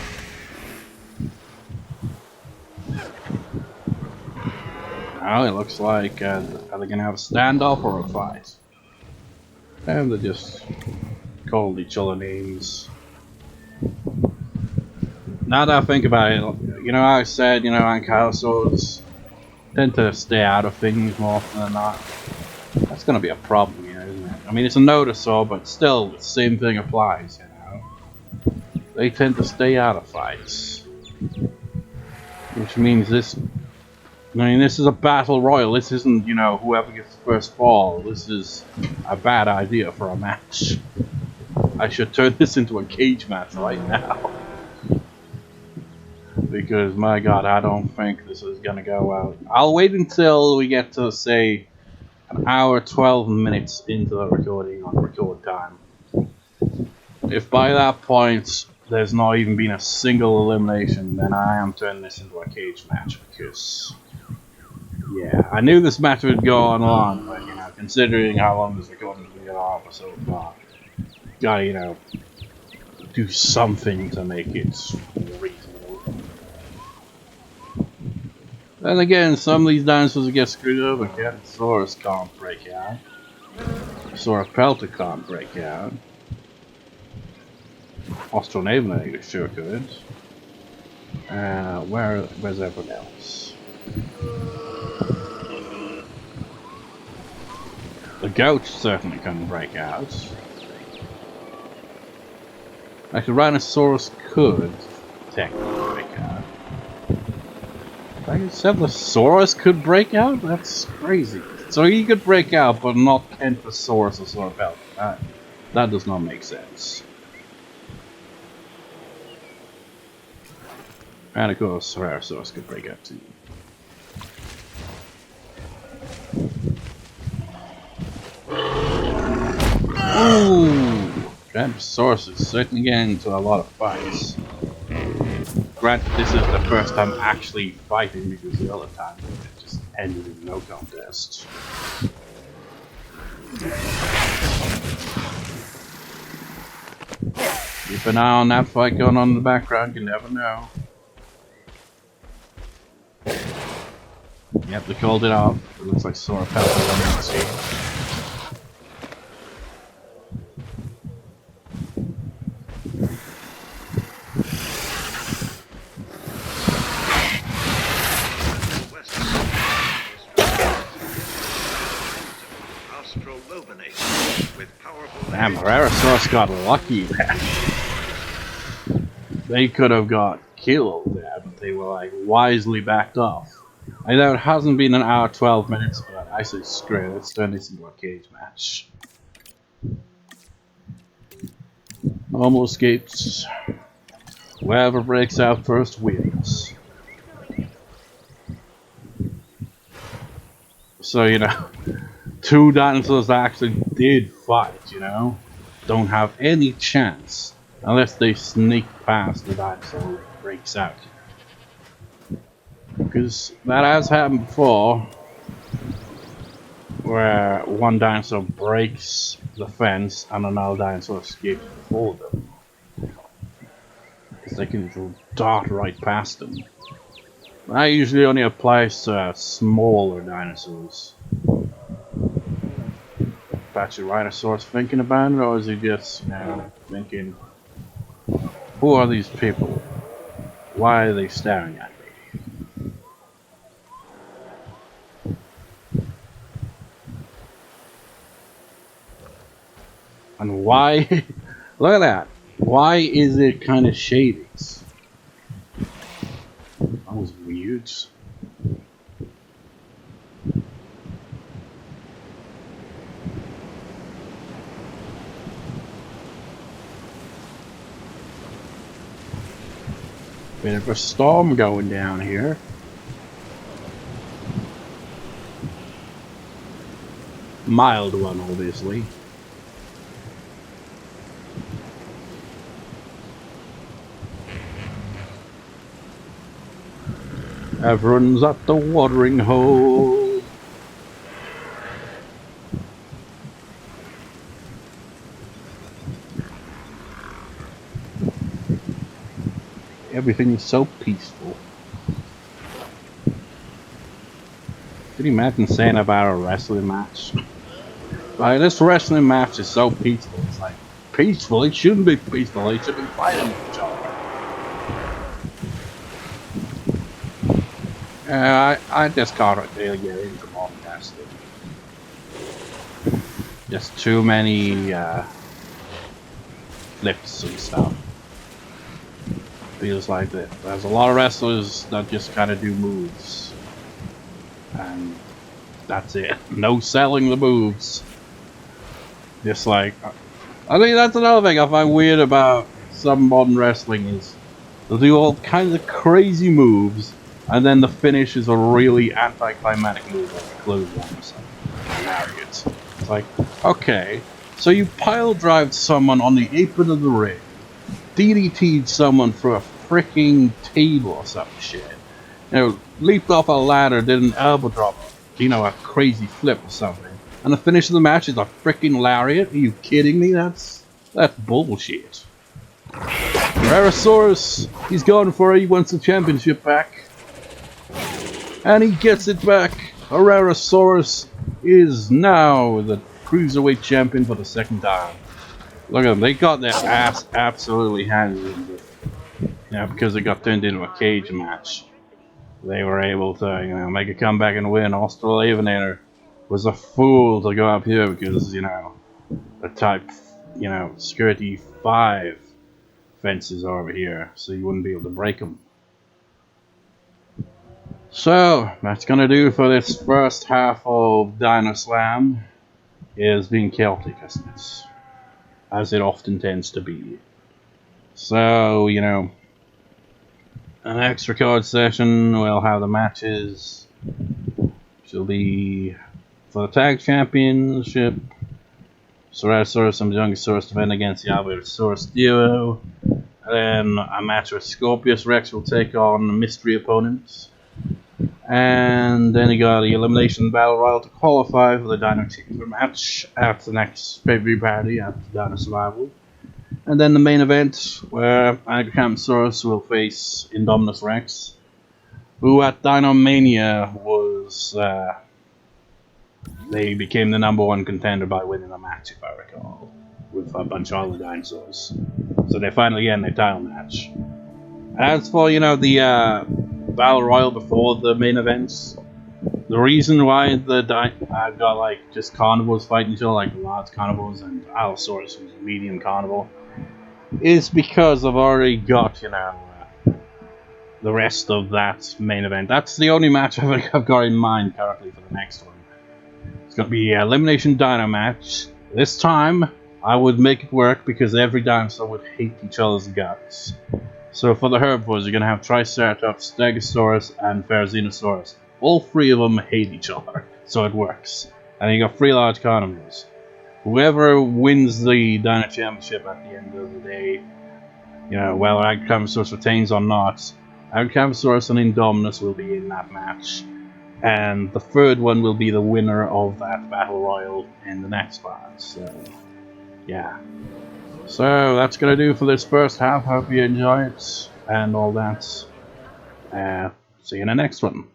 Now it looks like, are they gonna have a standoff or a fight? And they just called each other names. Now that I think about it, you know, I said, you know, Ankylosaurs tend to stay out of things more often than not. That's gonna be a problem, you know, isn't it? I mean, it's a nodosaur, but still, the same thing applies, you know. They tend to stay out of fights. Which means this... I mean, this is a battle royal. This isn't, you know, whoever gets the first fall. This is a bad idea for a match. I should turn this into a cage match right now. Because, my god, I don't think this is gonna go well. I'll wait until we get to, say, an hour, 12 minutes into the recording on record time. If by that point there's not even been a single elimination, then I am turning this into a cage match, because... yeah, I knew this match would go on long, but, you know, considering how long this recording has been going on for so far, gotta, you know, do something to make it reasonable. Then again, some of these dinosaurs get screwed over. Kentrosaurus can't break out. Sauropelta can't break out. Australovenator sure could. Where's everyone else? The goat certainly couldn't break out. Actually, Rhinosaurus could technically break out. Ceratosaurus could break out? That's crazy. So he could break out, but not Kentrosaurus or Sauropelta. That does not make sense. And of course, Herrerasaurus could break out too. Ooh! Kentrosaurus is certainly getting into a lot of fights. Granted, this is the first time actually fighting, because the other time it just ended in no contest. Keep an eye on that fight going on in the background, you never know. Yep, they called it off. It looks like Sauropelta running the scene. Damn, Herrerasaurus got lucky there. They could have got killed there, but they were like wisely backed off. I know it hasn't been an hour 12 minutes, but I say screw it, let's turn this into a cage match. Normal escapes. Whoever breaks out first wins. So, you know, two dinosaurs that actually did fight, you know, don't have any chance unless they sneak past the dinosaur that breaks out. Because that has happened before, where one dinosaur breaks the fence and another dinosaur escapes before them. Because they can just dart right past them. That usually only applies to smaller dinosaurs. Pachyrhinosaurus thinking about it, or is he just, you know, thinking, who are these people? Why are they staring at me? And why? Look at that. Why is it kind of shady? That was weird. Bit of a storm going down here. Mild one, obviously. Everyone's at the watering hole. Everything is so peaceful. Could you imagine saying about a wrestling match? Like, this wrestling match is so peaceful. It's like, peaceful? It shouldn't be peaceful. They should be fighting each other. I just can't really get into podcasting. Just too many flips and stuff. Feels like that. There's a lot of wrestlers that just kind of do moves. And that's it. No selling the moves. Just like... I think that's another thing I find weird about some modern wrestling is they'll do all kinds of crazy moves, and then the finish is a really anticlimactic move like a clothesline or something. It's like, okay, so you pile drived someone on the apron of the ring, DDT'd someone through a freaking table or some shit, you know, leaped off a ladder, did an elbow drop, you know, a crazy flip or something, and the finish of the match is a freaking lariat? Are you kidding me? That's bullshit. Herrerasaurus, he's going for it, he wants the championship back. And he gets it back. Herrerasaurus is now the Cruiserweight champion for the second time. Look at them, they got their ass absolutely handed in it. You know, because it got turned into a cage match. They were able to, you know, make a comeback and win. Australovenator was a fool to go up here because, you know, the type, you know, security 5 fences are over here, so you wouldn't be able to break them. So, that's gonna do for this first half of Dino Slam. Is being chaotic, as it often tends to be. So, you know, an extra card session, we'll have the matches. She'll be for the tag championship. Ceratosaurus and Majungasaurus defend against the Albertosaurus duo. And then a match with Scorpius Rex will take on mystery opponents. And then you got the Elimination Battle Royal to qualify for the Dino Chamber match at the next pay-per-view party at Dino Survival. And then the main event, where Carnotaurus will face Indominus Rex, who at Dino Mania was... they became the #1 contender by winning a match, if I recall, with a bunch of other dinosaurs. So they finally get in their title match. As for, you know, the Battle Royal before the main events, The reason why I've got like just carnivores fighting each other, like large carnivores and Allosaurus, who's a medium carnivore, is because I've already got, you know, the rest of that main event. That's the only match I've got in mind currently for the next one. It's going to be an elimination dino match. This time, I would make it work because every dinosaur would hate each other's guts. So for the herbivores, you're going to have Triceratops, Stegosaurus, and Herrerasaurus. All three of them hate each other, so it works. And you got three large carnivores. Whoever wins the Dino Championship at the end of the day, you know, whether Albertosaurus retains or not, Albertosaurus and Indominus will be in that match. And the third one will be the winner of that Battle Royal in the next part. So, yeah. So, that's going to do for this first half. Hope you enjoy it and all that. See you in the next one.